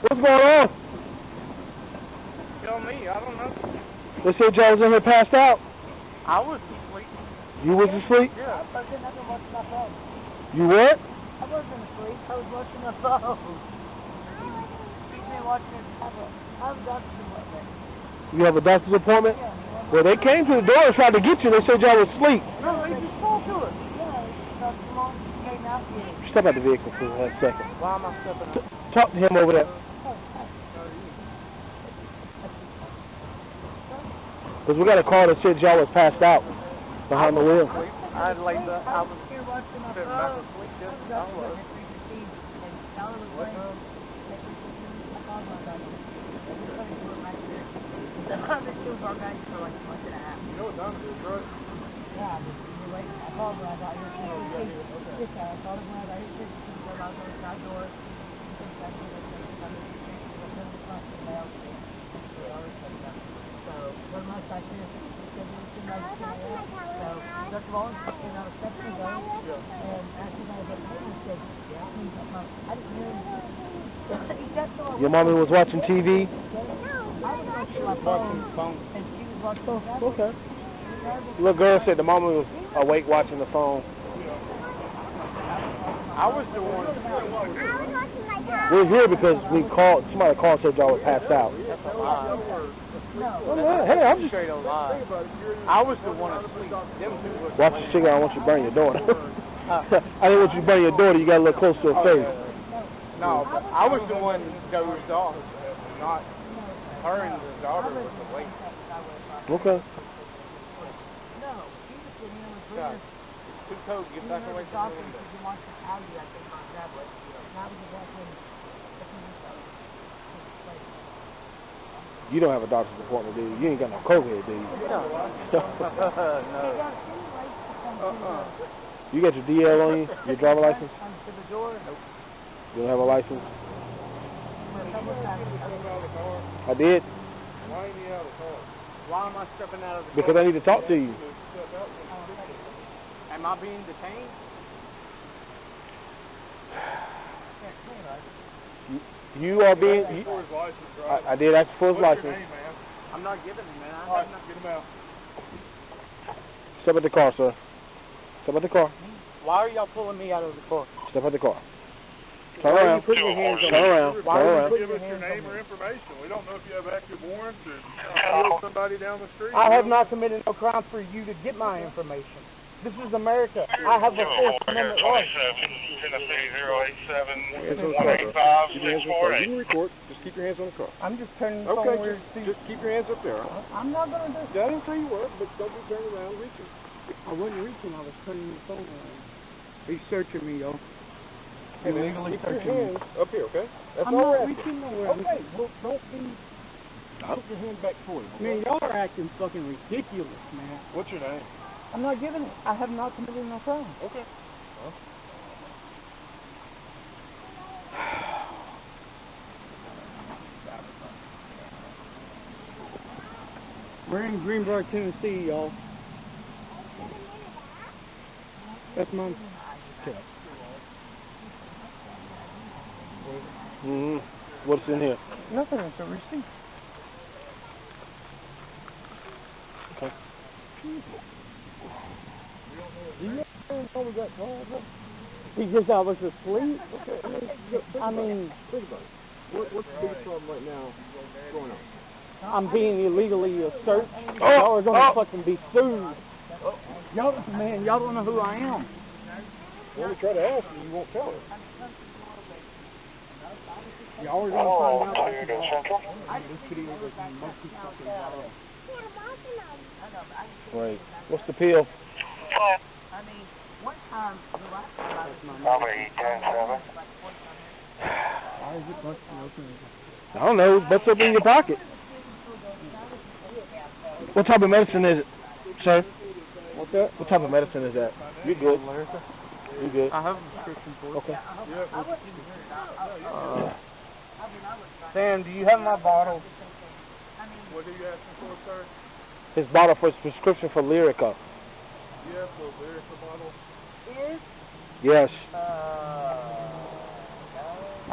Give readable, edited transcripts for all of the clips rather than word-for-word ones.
What's going on? Tell me, I don't know. They said y'all was in here passed out. I was asleep. You was asleep? Yeah. I was watching my phone. You what? I wasn't asleep. I was watching my phone. He's been watching his tablet. I have a doctor's appointment. You have a doctor's appointment? Yeah. Well, they came to the door and tried to get you. They said y'all was asleep. No, they just talked to us. Yeah, so come on, came out here. Step out the vehicle for a second. Why am I stepping up? Talk to him over there. Because we got a call that said y'all was passed out behind the wheel. I laid up. I was here watching my sitting back asleep. phone. I was. I've been doing our guys for like a month and a half. You know what time it is, right? Yeah, you're waiting. I called when I got here. I called when I got here. I was on the side door. So, one of my side here, so, that's all. And I was texting ago. And after I got here, he said, I didn't hear him. Your mommy was watching TV? I was watching my phone. And she was watching the phone. Okay. Little girl said the mama was awake watching the phone. I was the one. We're here because somebody called and said y'all were passed out. That's a lie. Well, hey, I'm just... Straight up lie. I was the one asleep. Them two was Watch your cigar, I don't want you to burn your daughter. I didn't want you to burn your daughter, you got a little close to her face. No, but I was the one dozed off. Not her and the daughter was awake. Okay. God. Too cold, get back away from the window. You don't have a doctor's appointment, do you? You ain't got no COVID, do you? No. No. You got your DL on you? Your driver license? Nope. You don't have a license? I did. Why ain't you out of the car? Why am I stepping out of the Because car? I need to talk to you. Am I being detained? You are being... For his license, right? I did ask for his What's your license. name, man? I'm not giving him, man. All right, get him out. Step out the car, sir. Step out the car. Why are y'all pulling me out of the car? Step out the car. Turn Why are around. you putting your hands on Turn me? around. Why Turn are you around. putting Give your us your hands name on or me? information. We don't know if you have active warrants or kill somebody down the street. I have not committed no crime for you to get my information. This is America. I have a Fourth Amendment right. Tennessee 087 You 185 can record. Just keep your hands on the car. I'm just turning the phone Okay, where it's just keep your hands up there. I'm not going to do Yeah, I didn't say you were, but don't be turning around reaching. I wasn't reaching. I was turning the phone around. He's searching me, y'all. Hey, man, Illegally keep your searching me. hands up here, okay? That's I'm all not we're reaching asking. nowhere. Okay, well, don't be... Put your hand back forward. Man, y'all are acting fucking ridiculous, man. What's your name? I'm not giving it. I have not committed no crime. Okay. We're in Greenbrier, Tennessee, y'all. That's mine. What's in here? Nothing. It's a receipt. Okay. Do you know we got called? Because I was asleep. I mean, Think about it. What's the biggest problem right now going on? I'm being illegally searched. Y'all are gonna fucking be sued. Y'all, man, y'all don't know who I am. When we try to ask you, you won't tell us. Y'all are gonna find out. Wait. What's the pill? I mean, one time, the last time I was Number 810-7. Why is it busting open? I don't know. What's up in your pocket? What type of medicine is it, sir? What's that? What type of medicine is that? You good? You good? I have a prescription for it. Okay. Sam, do you have my bottle? What are you asking for, sir? His bottle for his prescription for Lyrica. Yes, so there's the bottle. Yes.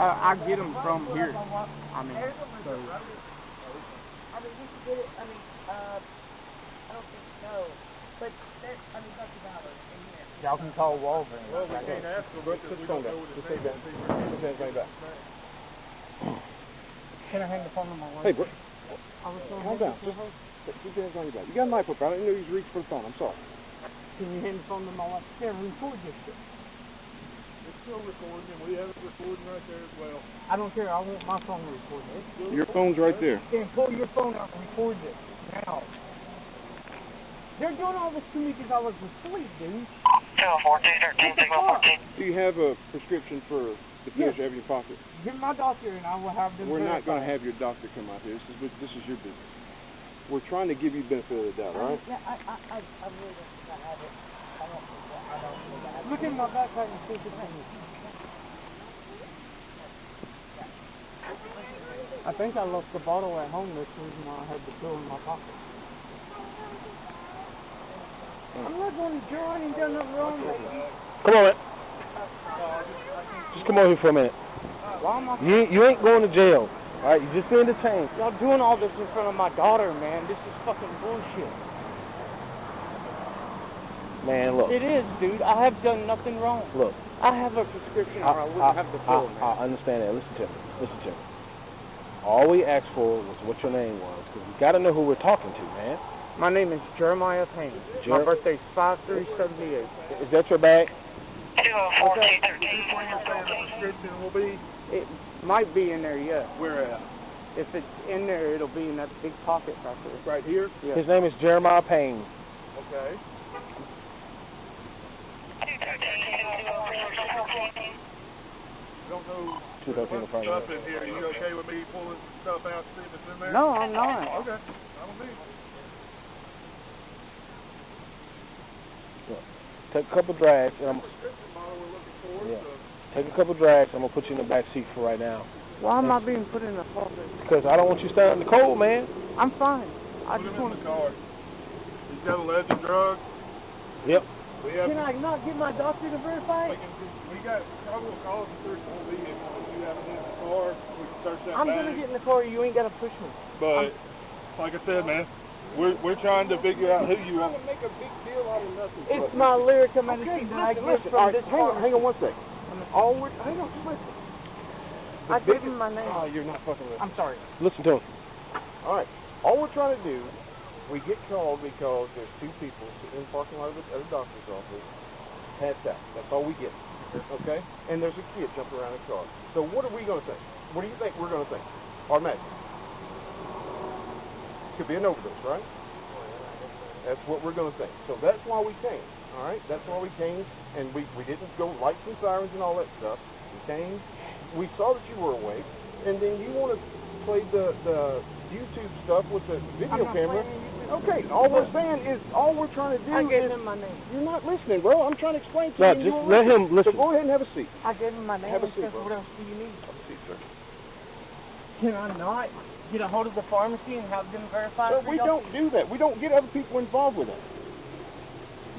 I get them from here. I mean, so. I mean, we can get it, I mean, I don't think so. But, Dr. Ballard, in here. Y'all can call Walgreens. Well, we can't ask them because we don't know what his name is. Can I hang the phone on my wife? Hey, bro. Calm down. Keep your hands on your back. You got a knife up, I didn't know you was reaching for the phone. I'm sorry. Can you hand the phone to my wife? Yeah, record this shit. It's still recording, and we have it recording right there as well. I don't care. I want my phone recorded. Your phone's right there. Then pull your phone out and record this now. They're doing all this to me because I was asleep, dude. 1413, signal 14. Do you have a prescription for the pills you have in your pocket? Get my doctor and I will have them. We're not going to have your doctor come out here. This is your business. We're trying to give you benefit of the doubt, all right? Yeah, I really don't think I have it. I don't think I have it. Look in my backpack and see if it's in. I think I left the bottle at home. That's the reason why I had the pill in my pocket. I'm not going to jail. I ain't done nothing wrong. Come on, man. Just come over here for a minute. Why am I? You ain't going to jail, all right? You just being detained. Y'all doing all this in front of my daughter, man. This is fucking bullshit. Man, look. It is, dude. I have done nothing wrong. Look. I have a prescription or I wouldn't have the pill, man. I understand that. Listen to me. All we asked for was what your name was, because we got to know who we're talking to, man. My name is Jeremiah Payne. My birthday's 5/3/78. Is that your bag? 21413. Will be It might be in there, yes. where at? If it's in there, it'll be in that big pocket right there. Right here? Yeah. His name is Jeremiah Payne. Okay. Don't know. 213 in front Stuff of in here. Are you okay with me pulling stuff out, see if it's in there? No, I'm not. Okay. I don't need. Take a couple drags, and Prescription model we're looking for. Yeah. So take a couple drags. I'm gonna put you in the back seat for right now. Why am I being put in the pocket? Because I don't want you standing in the cold, man. I'm fine. I put just him want in the car. He's got alleged drugs. Yep. We have. Can I not get my doctor to verify it? We got probable cause and search won't be in. If you have it in the car, we can search that I'm bag. gonna get in the car. You ain't gotta push me. But like I said, man, we're trying to figure out who you are. Make a big deal out of nothing. It's my lyrica medicine that I get from this car. Hang on one second. Hang on, just listen. I give him my name. Oh, you're not fucking with me. I'm sorry. Listen to him. All right. All we're trying to do, we get called because there's two people sitting in the parking lot of the doctor's office, passed out. That's all we get. Okay? And there's a kid jumping around a car. So what are we going to think? What do you think we're going to think? Automatically. Could be an overdose, right? That's what we're going to think. So that's why we came. All right? That's why we came. And we didn't go lights and sirens and all that stuff. We came. We saw that you were awake. And then you want to play the YouTube stuff with the video camera. Okay, all we're saying is, all we're trying to do I gave is... him my name. You're not listening, bro. I'm trying to explain to No, you. just You let him listen. So go ahead and have a seat. I gave him my name. Have a and seat, said, bro. what else do you need? Have a seat, sir. Can I not get a hold of the pharmacy and have them verify But it? we don't do that. We don't get other people involved with it.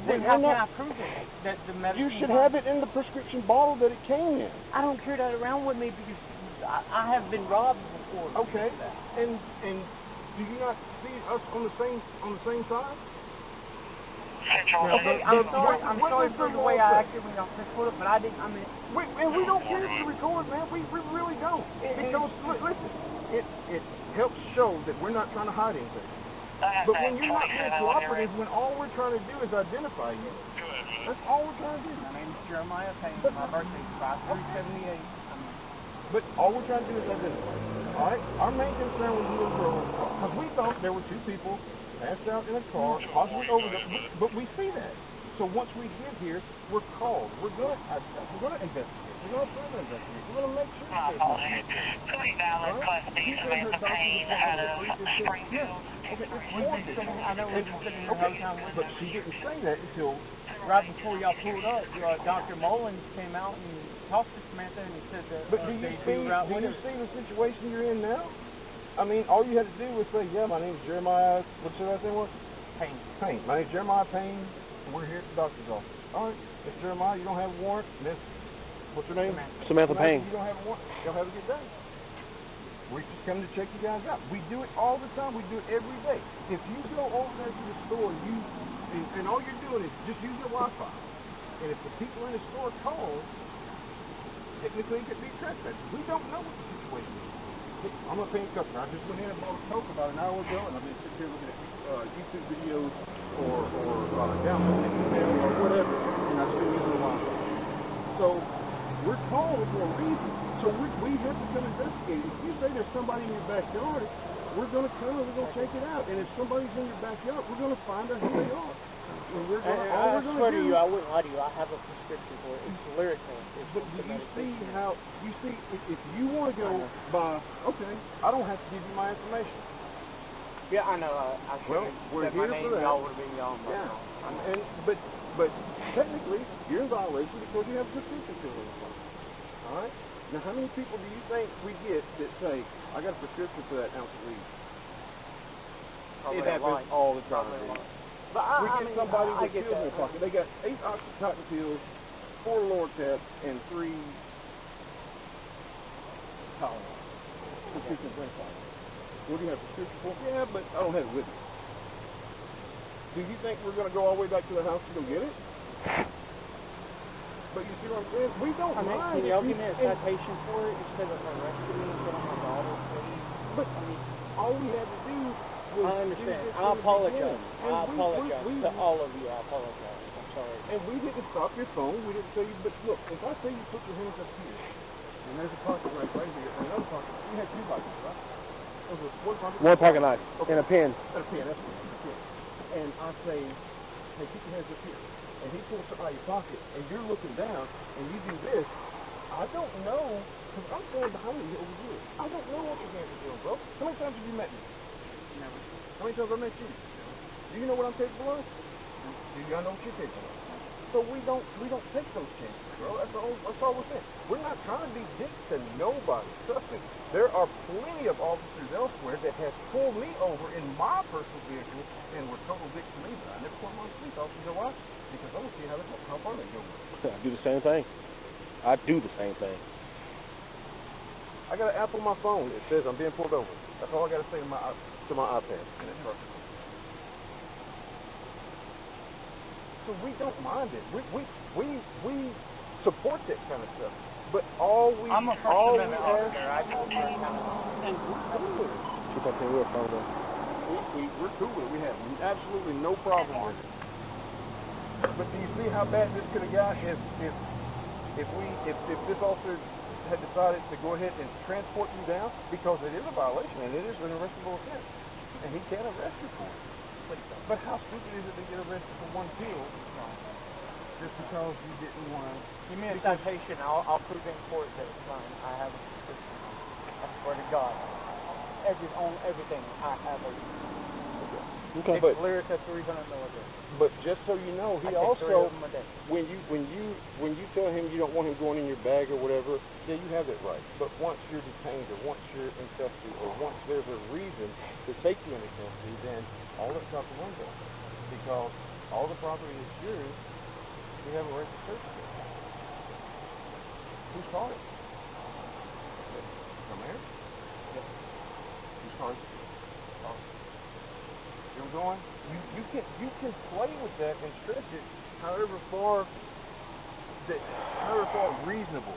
Then how can I prove it? That the medicine... You should have it in the prescription bottle that it came in. I don't carry that around with me because I have been robbed before. Okay. And do you not see us on the same side? Okay, I'm sorry for the way I acted when y'all first pulled up, but I didn't, We don't care if you record, man. We really don't. Because, listen, it helps show that we're not trying to hide anything. But when you're not being cooperative, when all we're trying to do is identify you, that's all we're trying to do. My name's Jeremiah Payne. My birthday's 5/3/78. But all we're trying to do is identify you. All right? Our main concern was you little girl, because we thought there were two people passed out in a car, possibly overdosed, but we see that. So once we get here, we're called. We're going to investigate. We're going to further investigate. We're going to make sure there's nothing. Pretty valid plus B Samantha Payne out of Springfield. I know we've been sitting here the whole time with But she didn't say that until right before y'all pulled up. Dr. Mullins came out and talked to Samantha and said that But do you see the situation you're in now? I mean, all you had to do was say, yeah, my name's Jeremiah, what's your last name was? Payne. My name's Jeremiah Payne, and we're here at the doctor's office. All right, Mr. Jeremiah, you don't have a warrant, What's her name? Samantha Payne. You don't have a warrant. Y'all have a good day. We're just coming to check you guys out. We do it all the time. We do it every day. If you go over there to the store and all you're doing is just use your Wi-Fi, and if the people in the store call, technically it could be trespassing. We don't know what the situation is. I'm a paying customer. I just went in and bought a Coke about an hour ago, and I've been sitting here looking at YouTube videos or downloading email or whatever, and I've been using the Wi-Fi. So we're called for a reason. So we have to come investigate. If you say there's somebody in your backyard, we're going to come and we're going to check it out. And if somebody's in your backyard, we're going to find out who they are. And we're going to, I swear to you, I wouldn't lie to you. I have a prescription for it. It's lyrical. But do you see how, if you want to go by, okay, I don't have to give you my information. Yeah, I know. I Well, we're said here my name, for that. y'all would have been y'all. Yeah. But technically, you're in violation because you have a prescription for it. All right? Now, how many people do you think we get that say, I got a prescription for that ounce of weed? It happens all the time. But we get somebody with pills in their pocket. They got 8 oxycontin pills, 4 Lortab, and 3 Tylenol. Prescription drink Tylenol. What do you have a prescription for? Yeah, but I don't have it with me. Do you think we're going to go all the way back to the house to go get it? But you see what I'm saying? We don't mind. Can y'all give me a citation for it instead of arresting me and put on my daughter, please? But all we had to do was... I understand. I apologize. I apologize to all of you. I apologize. I'm sorry. And we didn't stop your phone. We didn't say you... But look, if I say you put your hands up here, and there's a pocket right here, and another pocket, you had 2 pockets, right? One pocket knife and a pen. And a pen, that's a pen. And I say, hey, keep your hands up here. And he pulls something out of your pocket, and you're looking down, and you do this. I don't know, because I'm standing behind you over here. I don't know what your hands are doing, bro. How many times have you met me? Never. How many times have I met you? Do you know what I'm capable of? Do you know what you're capable of? So we don't take those chances, bro. That's all we're saying. We're not trying to be dicks to nobody. Trust me. There are plenty of officers elsewhere that have pulled me over in my personal vehicle and were total dicks to me, but I never told my police officer. You know why? Because I want to see how far they go with it. I do the same thing. I do the same thing. I got an app on my phone. It says I'm being pulled over. That's all I got to say to my iPad. And it's perfect. So we don't mind it. We support that kind of stuff. But I'm a First Amendment officer. I know we're cool with it. Keep up the real phone though. We're cool with it. We have absolutely no problem with it. But do you see how bad this could have got if this officer had decided to go ahead and transport you down, because it is a violation and it is an arrestable offense, and he can arrest you for it. But how stupid is it to get arrested for 1 pill just because you didn't want to? Give me a citation. I'll prove in court that it's fine. I have a prescription. I swear to God. On everything, I have a. Okay, it's Lyric at 300 milligrams. But just so you know, he also, when you tell him you don't want him going in your bag or whatever, yeah, you have that right. But once you're detained or once you're in custody or once there's a reason to take you into custody, then all that's out the window, because all the property is yours. We have a right to search it. Whose car is it? The mayor? Yes. Whose car is it? You're going. You can play with that and stretch it however far reasonable.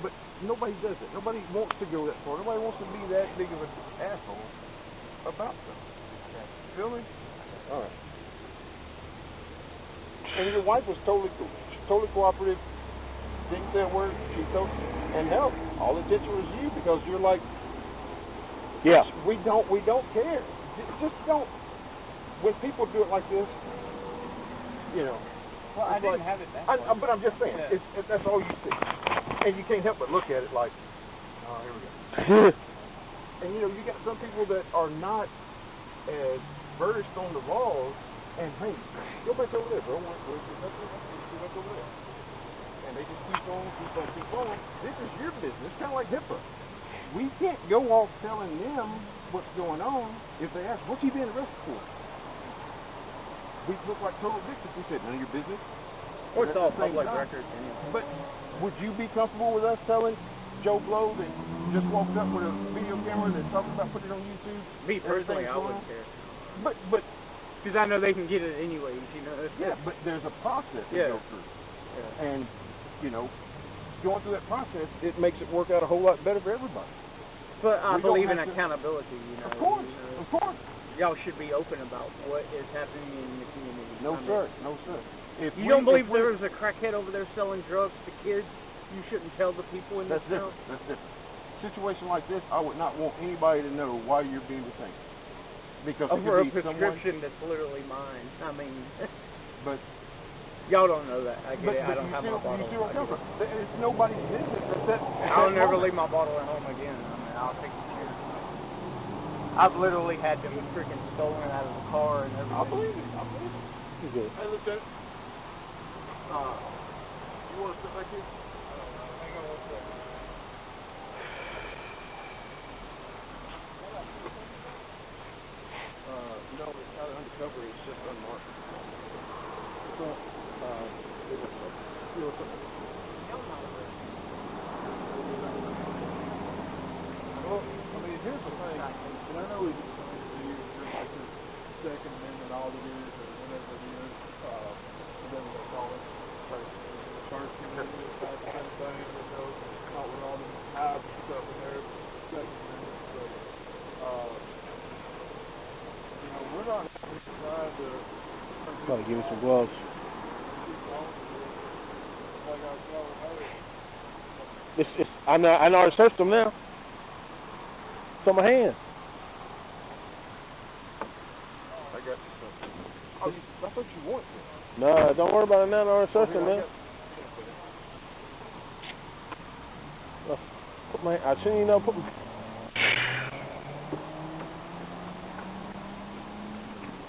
But nobody does it. Nobody wants to go that far. Nobody wants to be that big of an asshole about something. Okay. Feel me? All right. And your wife was totally cooperative. Didn't say a word. She told and hell, all it did was you, because you're like, yeah, we don't care. Just don't. When people do it like this, you know. Well, I didn't have it that way. But I'm just saying, that's all you see. And you can't help but look at it like, oh, here we go. And, you know, you got some people that are not as versed on the laws, and, hey, go back over there, bro. Go back over there. And they just keep on. This is your business, kind of like HIPAA. We can't go off telling them what's going on if they ask, what's he being arrested for? We look like total dicks if we said, none of your business. Or it's all At the same public time- record anyway. But would you be comfortable with us telling Joe Blow that just walked up with a video camera that's talking about putting it on YouTube? Me personally, I Everything's wouldn't going care. But Because I know they can get it anyways, you know. yeah, but there's a process to Yeah. go through. Yeah. And, you know, going through that process, it makes it work out a whole lot better for everybody. But I We don't believe in have to- accountability, you know. Of course, you know. of course. Y'all should be open about what is happening in the community. No, I mean, sir. No, sir. If You we- don't believe if we- there was a crackhead over there selling drugs to kids? You shouldn't tell the people in this That's town? different. That's different. Situation like this, I would not want anybody to know why you're being detained. Because it Over a could be someone. prescription that's literally mine. I mean, But y'all don't know that. I get but, it. I but don't you have still, my bottle. you still I come get from. It's nobody's business. That's it. I'll never leave my bottle at home again. I mean, I'll take the chance. I've literally had them freaking stolen out of the car and everything. I believe it. I believe it. You good. Hey, Lieutenant. You want to sit back here? Hang on one second. No, it's not undercover. It's just unmarked. So, Well, I mean, here's the thing, and I know it's like the Second Amendment auditors or whatever it is, whatever they call it, like First Amendment type kind of thing, you know, not with all the knives and stuff in there, Second Amendment, but, you know, we're not actually trying to... Probably give me some gloves. Like I was telling her, I already searched them now. It's on my hand. I got you something. Oh, I thought you want to. No, don't worry about it now. I already searched them now. Put my, I shouldn't, you know, put my...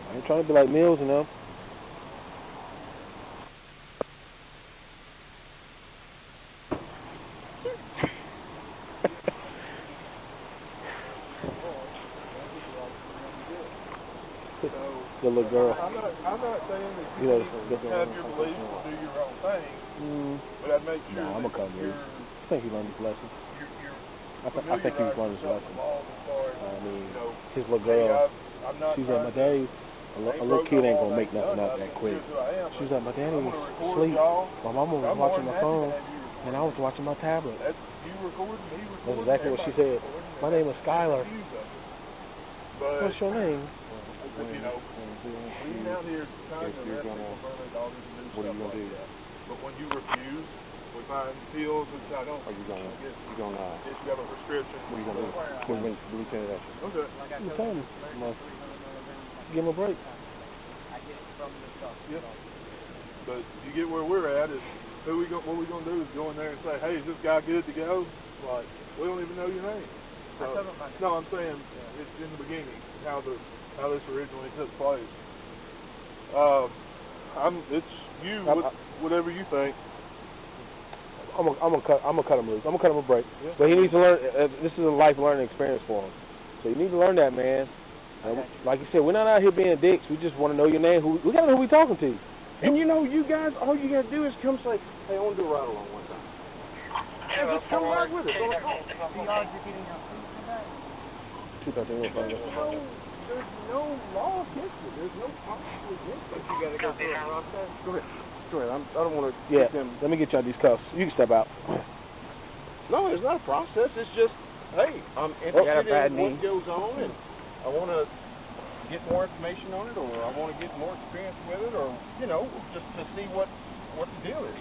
I ain't trying to be like Mills, you know. The little girl. I'm not saying that You you know, need this- to have your beliefs and do your own thing, but I'd make sure Nah, I'm that gonna come you're, with I think he learned his lesson. I think he familiarizing learned his yourself lesson. with laws as far as, I mean, you know, his little hey, girl, I'm not she's like, my trying to- daddy, a little kid ain't gonna make nothing up that quick. She's like, my daddy I'm was gonna record asleep. y'all. My mama was I'm more watching than my happy to phone, have you record. and I was watching my tablet. That's you recording, me recording. That's exactly what she said. everybody's My recording, name is Skylar. and use of it. But, What's your name? you know, we ain't out here trying to arrest people for their daughters and do What are stuff you gonna like do? that. But when you refuse, we find pills, which I don't. Are you gonna? I guess You gonna? if you have a prescription. What are you gonna do? What are you gonna do, Lieutenant Asher? Okay. Like I You told told you, me. $300 Give him a break. I get it from the stuff. Yeah. But you get where we're at is what we gonna do is go in there and say, hey, is this guy good to go? Like, we don't even know your name. I told him my name. No, I'm saying it's in the beginning how this originally took place. It's you. Whatever you think. I'm gonna cut him loose. I'm gonna cut him a break. Yeah. But he needs to learn. This is a life learning experience for him. So you need to learn that, man. And like you said, we're not out here being dicks. We just want to know your name. We gotta know who we talking to. And you know, you guys, all you gotta do is come say, hey, I want to do a ride along one time. And just come ride with us on a call. The odds of getting out for that? 213 will find us. There's no law against it. There's no policy against it. But you gotta go through a process. Go ahead. Go ahead. I don't want to Yeah, get them. let me get y'all these cuffs. You can step out. No, it's not a process. It's just, hey, I'm got a interested bad in what knee. goes on, and I want to get more information on it, or I want to get more experience with it, or, you know, just to see what the deal is.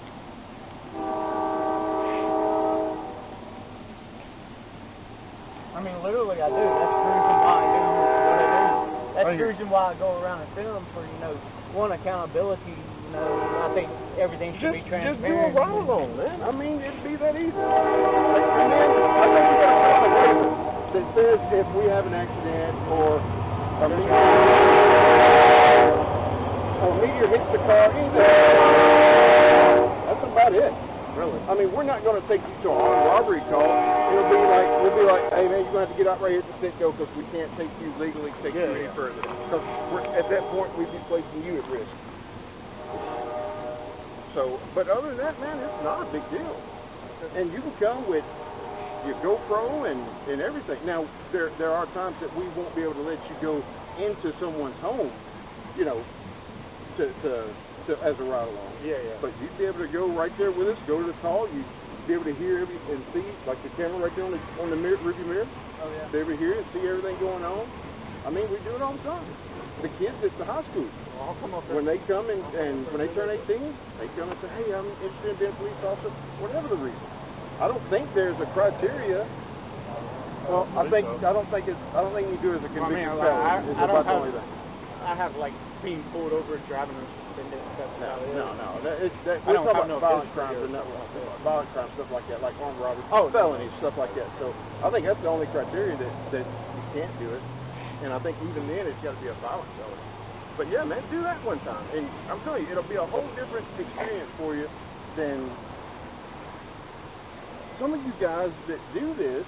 I mean, literally, I do. That's the reason why I do what I do. That's the reason why I go around and film for, you know, one, accountability. You know, I think everything should be transparent. Just do a ride along, man. I mean, it'd be that easy. And then I think we got to have a waiver that says if we have an accident or a meteor hits the car, anything. That's about it. Really? I mean, we're not going to take you to an armed robbery call. We'll be like, hey man, you're going to have to get out right here at the Citgo because we can't take you legally, take you any further. Because at that point, we'd be placing you at risk. So, but other than that, man, it's not a big deal. And you can come with your GoPro and everything. Now, there are times that we won't be able to let you go into someone's home, you know, to as a ride along. Yeah, yeah. But you'd be able to go right there with us, go to the call, you'd be able to hear and see, like the camera right there on the mirror, rearview mirror. Oh, yeah. Be able to hear and see everything going on. I mean, we do it all the time. The kids at the high school, Well, I'll come up there. when they come and when they turn 18, they come and say, hey, I'm interested in being a police officer, whatever the reason. I don't think there's a criteria. Well, I don't think you do as a convicted felon. It's about the only thing. I have like being pulled over and driving and suspended and stuff. No. We're talking about violent crimes and violent crimes, stuff like that, like armed robbery, felonies, stuff like that. So I think that's the only criteria that you can't do it. And I think even then it's got to be a violent felony. But yeah, man, do that one time, and I'm telling you, it'll be a whole different experience for you than some of you guys that do this.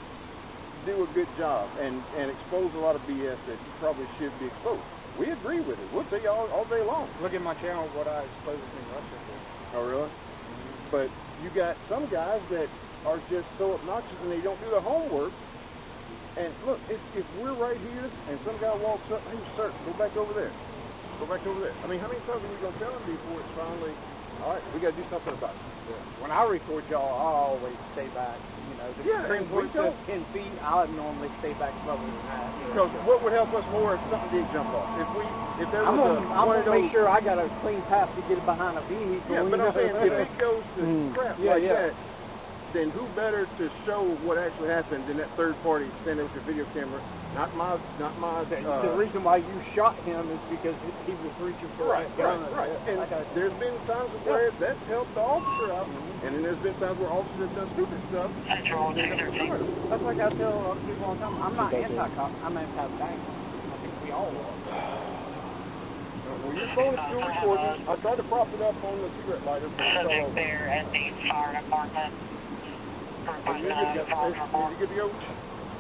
Do a good job and expose a lot of BS that you probably should be exposed. We agree with it. We'll tell you all day long. Look at my channel, what I exposed in Russia for. Oh, really? But you got some guys that are just so obnoxious and they don't do their homework. And look, if we're right here and some guy walks up, hey, sir, go back over there. Go back over there. I mean, how many times are we going to tell him before it's finally, all right, we got to do something about it? When I record y'all, I always stay back. You know, the Supreme Court says 10 feet. I normally stay back further than that. Because what would help us more if something did jump off? If there I'm was gonna make sure I got a clean path to get behind a vehicle. Yeah, but I'm saying if it goes to crap like that, then who better to show what actually happened than that third party standing with your video camera? Not my. The reason why you shot him is because he was reaching for a gun. Right. And there's been times where that's helped the officer out, and then there's been times where officers have done stupid stuff. That's like I tell people all the time. I'm not anti-cop. I'm anti-bank. I think we all are. Well, your phone is still recording. I tried to prop it up on the cigarette lighter. Subject there at the fire department. You good to go?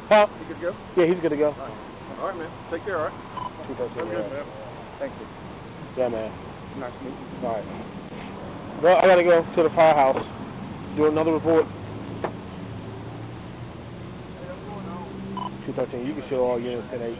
Huh? You good to go? Yeah, he's good to go. All right, man. Take care, all right? I'm good, man. Thank you. Yeah, man. Nice to meet you. All right. Well, I gotta go to the firehouse. Do another report. 213. You can show all units at 8.